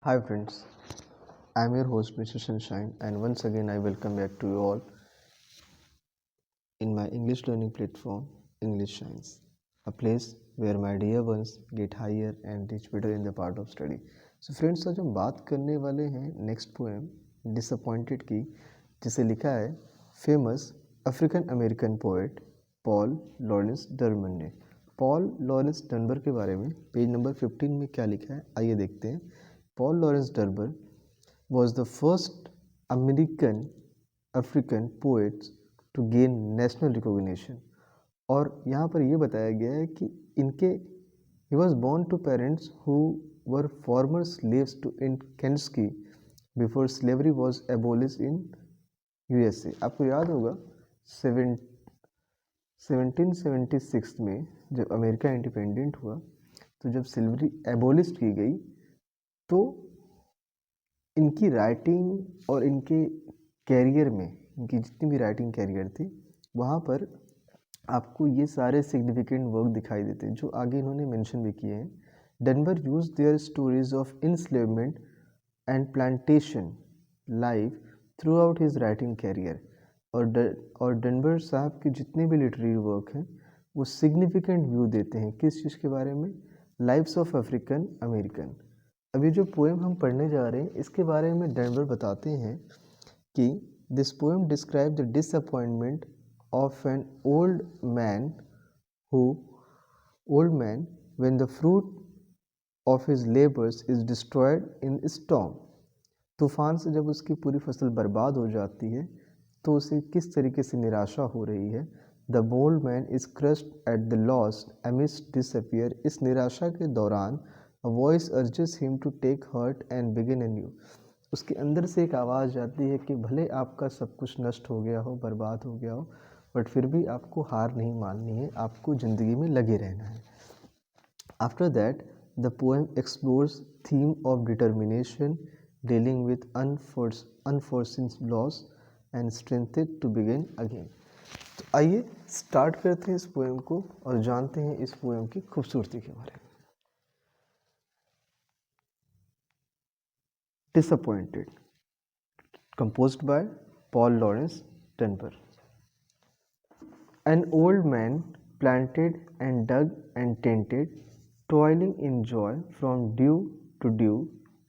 Hi friends, I am your host Mr. Sunshine and once again I welcome back to you all in my English learning platform English Shines, a place where my dear ones get higher and reach better in the part of study. So friends, आज हम बात करने वाले हैं next poem disappointed की, जिसे लिखा है famous African American poet Paul Laurence Dunbar ने। पॉल लॉरेंस डनबर के बारे में पेज नंबर 15 में क्या लिखा है आइए देखते हैं। Paul Laurence Dunbar was the first American African poet to gain national recognition। और यहाँ पर ये बताया गया है कि इनके he was born to parents who were former slaves to in Kentucky before slavery was abolished in USA। आपको याद होगा 1776 में जब अमेरिका इंडिपेंडेंट हुआ तो जब स्लेवरी एबोलिश की गई तो इनकी राइटिंग और इनके कैरियर में इनकी जितनी भी राइटिंग कैरियर थी वहाँ पर आपको ये सारे सिग्निफिकेंट वर्क दिखाई देते हैं जो आगे इन्होंने मेंशन भी किए हैं। Dunbar use their stories of enslavement and plantation life throughout his writing career. और डनबर साहब के जितने भी लिटरेरी वर्क हैं वो सिग्निफिकेंट व्यू देते हैं किस चीज़ के बारे में, लाइफ्स ऑफ अफ्रीकन अमेरिकन। अभी जो पोएम हम पढ़ने जा रहे हैं इसके बारे में डनबर बताते हैं कि this poem describe the disappointment of N old man when the fruit of his labours is destroyed in storm. तूफान से जब उसकी पूरी फसल बर्बाद हो जाती है तो उसे किस तरीके से निराशा हो रही है। The bold man is crushed at the loss amidst disappear. इस निराशा के दौरान A voice urges him to take heart and begin anew। उसके अंदर से एक आवाज़ आती है कि भले आपका सब कुछ नष्ट हो गया हो, बर्बाद हो गया हो, बट फिर भी आपको हार नहीं माननी है, आपको ज़िंदगी में लगे रहना है। After that the poem explores theme of determination dealing with unforeseen loss and strengthened to begin again. तो आइए स्टार्ट करते हैं इस पोएम को और जानते हैं इस पोएम की खूबसूरती के बारे में। Disappointed, composed by Paul Laurence Dunbar। An old man planted and dug and tended, toiling in joy from dew to dew.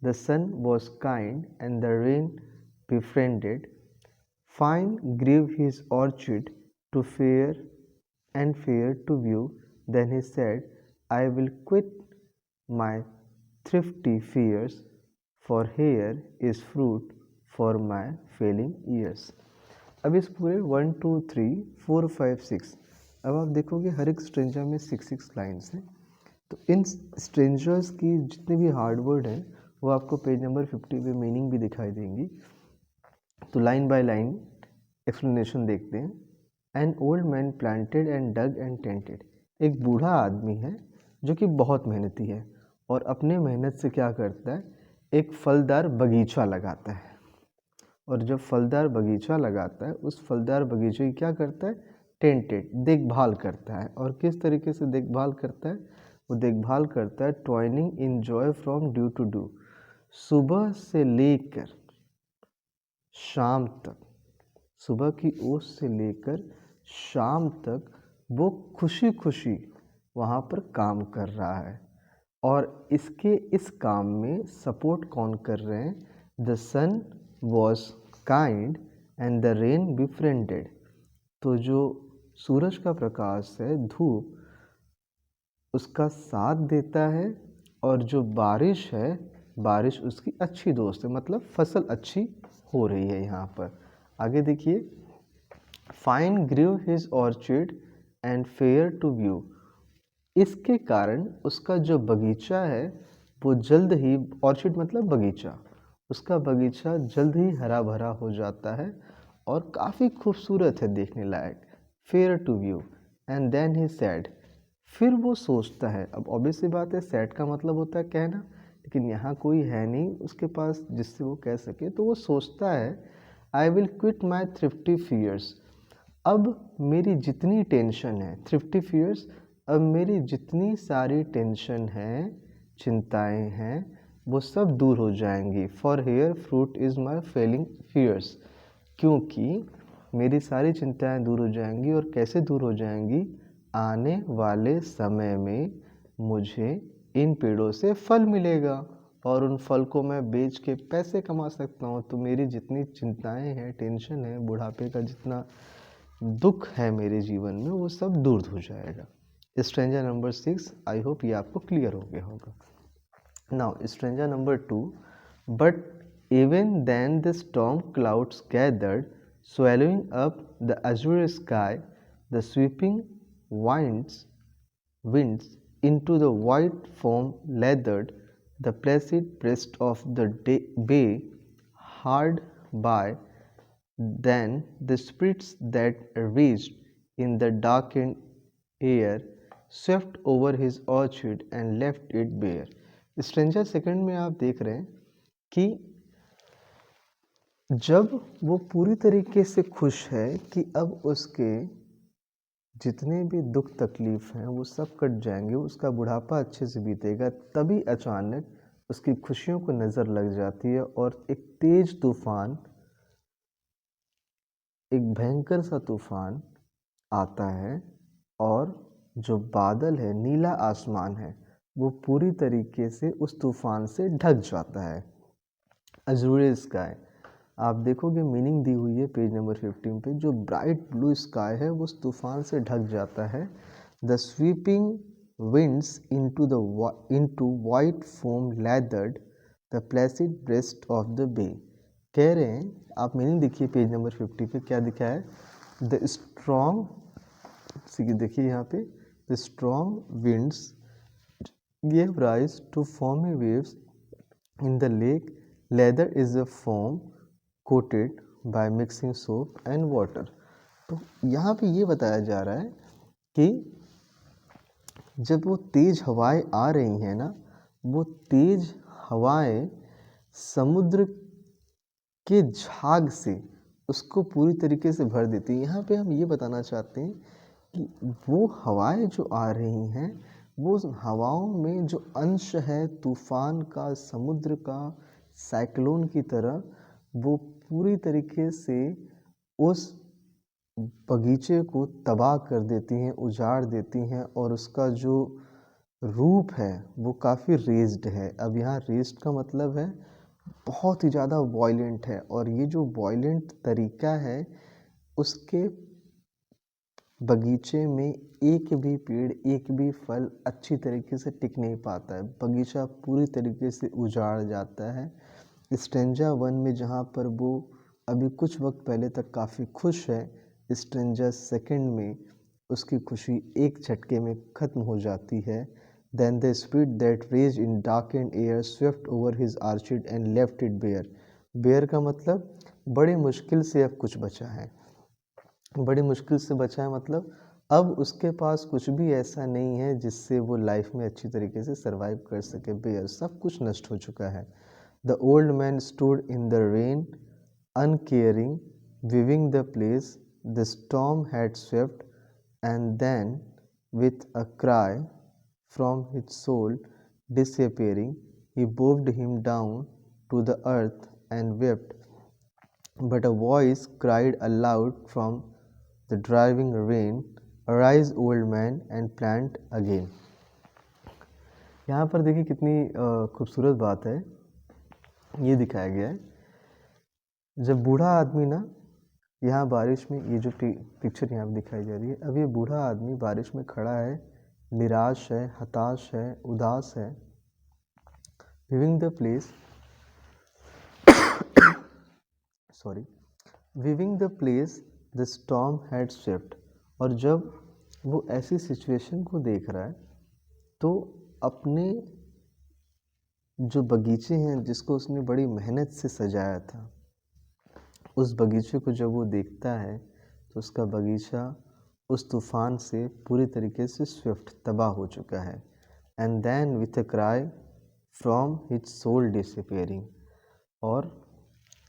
The sun was kind and the rain befriended. Fine grew his orchard to fair and fair to view. Then he said, I will quit my thrifty fears, for here is fruit for my failing years। अब इस पूरे 1 2 3 4 5 6 अब आप देखोगे हर एक stranger में 6 lines हैं। तो इन स्ट्रेंजर्स की जितने भी हार्ड वर्ड हैं वो आपको पेज नंबर 50 पे मीनिंग भी दिखाई देंगी। तो लाइन बाय लाइन एक्सप्लेनेशन देखते हैं। An old man planted and dug and tended. एक बूढ़ा आदमी है जो कि बहुत मेहनती है और अपने मेहनत से क्या करता है, एक फलदार बगीचा लगाता है। और जब फलदार बगीचा लगाता है उस फलदार बगीचे की क्या करता है, टेंटेड, देखभाल करता है। और किस तरीके से देखभाल करता है, वो देखभाल करता है twining in joy from dew to dew. सुबह से लेकर शाम तक, सुबह की ओस से लेकर शाम तक वो खुशी खुशी वहाँ पर काम कर रहा है। और इसके इस काम में सपोर्ट कौन कर रहे हैं, the sun was kind and the rain befriended. तो जो सूरज का प्रकाश है, धूप, उसका साथ देता है और जो बारिश है, बारिश उसकी अच्छी दोस्त है, मतलब फसल अच्छी हो रही है। यहाँ पर आगे देखिए, fine grieve his orchard and fair to view. इसके कारण उसका जो बगीचा है वो जल्द ही, ऑर्चिड मतलब बगीचा, उसका बगीचा जल्द ही हरा भरा हो जाता है और काफ़ी खूबसूरत है देखने लायक। Fair to view. And then he said, फिर वो सोचता है। अब ऑब्वियस सी बात है, सैड का मतलब होता है कहना, लेकिन यहाँ कोई है नहीं उसके पास जिससे वो कह सके, तो वो सोचता है I will quit my thrifty fears. अब मेरी जितनी टेंशन है, थ्रिफ्टी फियर्स, अब मेरी जितनी सारी टेंशन है, चिंताएं हैं, वो सब दूर हो जाएंगी। For here fruit is my failing fears, क्योंकि मेरी सारी चिंताएं दूर हो जाएंगी। और कैसे दूर हो जाएंगी? आने वाले समय में मुझे इन पेड़ों से फल मिलेगा और उन फल को मैं बेच के पैसे कमा सकता हूँ। तो मेरी जितनी चिंताएं हैं, टेंशन है, बुढ़ापे का जितना दुख है मेरे जीवन में, वो सब दूर हो जाएगा। स्ट्रेंजर नंबर 6, आई होप ये आपको क्लियर हो गया होगा। Now stranger number 2, but even then the storm clouds gathered, swallowing up the azure sky, the sweeping winds into the white foam lathered the placid breast of the bay hard by. Then the spirits that raged in the darkened air swept over his orchard and left it bare. Stranger second में आप देख रहे हैं कि जब वो पूरी तरीके से खुश है कि अब उसके जितने भी दुख तकलीफ हैं वो सब कट जाएंगे, उसका बुढ़ापा अच्छे से बीतेगा, तभी अचानक उसकी खुशियों को नज़र लग जाती है और एक तेज तूफान, एक भयंकर सा तूफान आता है और जो बादल है, नीला आसमान है, वो पूरी तरीके से उस तूफान से ढक जाता है। अजूरे स्काई, आप देखोगे मीनिंग दी हुई है पेज नंबर 15 पे। जो ब्राइट ब्लू स्काई है वो उस तूफान से ढक जाता है। The sweeping winds into white foam lathered the placid breast of the bay. कह रहे हैं, आप मीनिंग देखिए पेज नंबर 50 पे क्या लिखा है। द स्ट्रॉन्ग, देखिए यहाँ पे, the strong winds gave rise to foamy waves in the lake. Leather is a foam coated by mixing soap and water. तो यहाँ पे ये बताया जा रहा है कि जब वो तेज हवाएं आ रही हैं ना, वो तेज हवाएं समुद्र के झाग से उसको पूरी तरीके से भर देती हैं। यहाँ पे हम ये बताना चाहते हैं कि वो हवाएं जो आ रही हैं, वो हवाओं में जो अंश है तूफान का, समुद्र का, साइक्लोन की तरह, वो पूरी तरीके से उस बगीचे को तबाह कर देती हैं, उजाड़ देती हैं और उसका जो रूप है वो काफ़ी रेज्ड है। अब यहाँ रेज्ड का मतलब है बहुत ही ज़्यादा वॉयलेंट है, और ये जो वॉयलेंट तरीका है उसके बगीचे में एक भी पेड़, एक भी फल अच्छी तरीके से टिक नहीं पाता है। बगीचा पूरी तरीके से उजाड़ जाता है। स्ट्रेंजर 1 में जहाँ पर वो अभी कुछ वक्त पहले तक काफ़ी खुश है, स्ट्रेंजर सेकंड में उसकी खुशी एक झटके में ख़त्म हो जाती है। Then the spirit that rage in dark and air swept over his orchard and left it bare. Bare का मतलब बड़ी मुश्किल से अब कुछ बचा है। बड़ी मुश्किल से बचा है मतलब अब उसके पास कुछ भी ऐसा नहीं है जिससे वो लाइफ में अच्छी तरीके से सरवाइव कर सके। बेयर, सब कुछ नष्ट हो चुका है। The old man stood in the rain uncaring, viewing the place the storm had swept, and then with a cry from his soul disappearing he bowed him down to the earth and wept, but a voice cried aloud from the driving rain, arise old man and plant again. यहाँ पर देखिए कितनी खूबसूरत बात है, ये दिखाया गया है। जब बूढ़ा आदमी ना, यहाँ बारिश में, ये जो पिक्चर यहाँ पर दिखाई जा रही है, अब ये बूढ़ा आदमी बारिश में खड़ा है, निराश है, हताश है, उदास है। Viewing the place, sorry, viewing the place the storm had swept. और जब वो ऐसी सिचुएशन को देख रहा है तो अपने जो बगीचे हैं जिसको उसने बड़ी मेहनत से सजाया था, उस बगीचे को जब वो देखता है तो उसका बगीचा उस तूफान से पूरी तरीके से स्विफ्ट तबाह हो चुका है। And then with a cry from his soul disappearing, और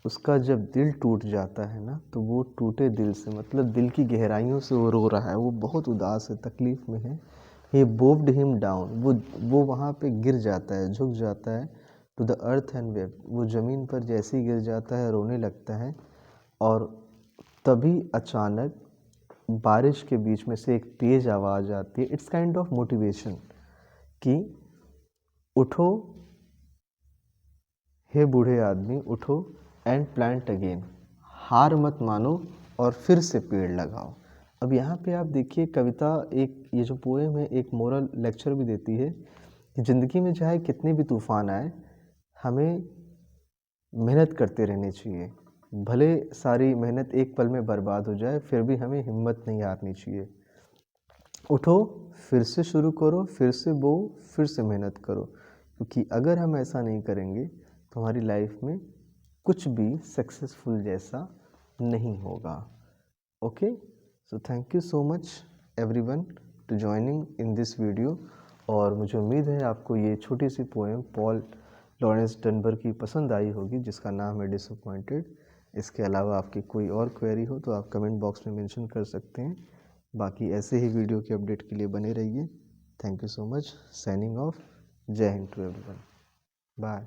उसका जब दिल टूट जाता है ना, तो वो टूटे दिल से मतलब दिल की गहराइयों से वो रो रहा है, वो बहुत उदास है, तकलीफ़ में है। ही बोव्ड हिम डाउन, वो वहाँ पे गिर जाता है, झुक जाता है टू द अर्थ एंड वेप। वो ज़मीन पर जैसे ही गिर जाता है रोने लगता है, और तभी अचानक बारिश के बीच में से एक तेज़ आवाज़ आती है। इट्स काइंड ऑफ मोटिवेशन कि उठो हे बूढ़े आदमी, उठो एंड प्लांट अगेन, हार मत मानो और फिर से पेड़ लगाओ। अब यहाँ पे आप देखिए कविता, एक ये जो पोएम है एक मोरल लेक्चर भी देती है कि ज़िंदगी में चाहे कितने भी तूफ़ान आए, हमें मेहनत करते रहनी चाहिए। भले सारी मेहनत एक पल में बर्बाद हो जाए, फिर भी हमें हिम्मत नहीं हारनी चाहिए। उठो, फिर से शुरू करो, फिर से बो, फिर से मेहनत करो, क्योंकि अगर हम ऐसा नहीं करेंगे तो हमारी लाइफ में कुछ भी सक्सेसफुल जैसा नहीं होगा। Okay, so thank you so much everyone to joining in this video. और मुझे उम्मीद है आपको ये छोटी सी पोएम पॉल लॉरेंस डनबर की पसंद आई होगी, जिसका नाम है डिसअपॉइंटेड। इसके अलावा आपकी कोई और क्वेरी हो तो आप कमेंट बॉक्स में मेंशन कर सकते हैं। बाकी ऐसे ही वीडियो के अपडेट के लिए बने रहिए। Thank you so much. Signing off. जय हिंद टू एवरीवन। बाय।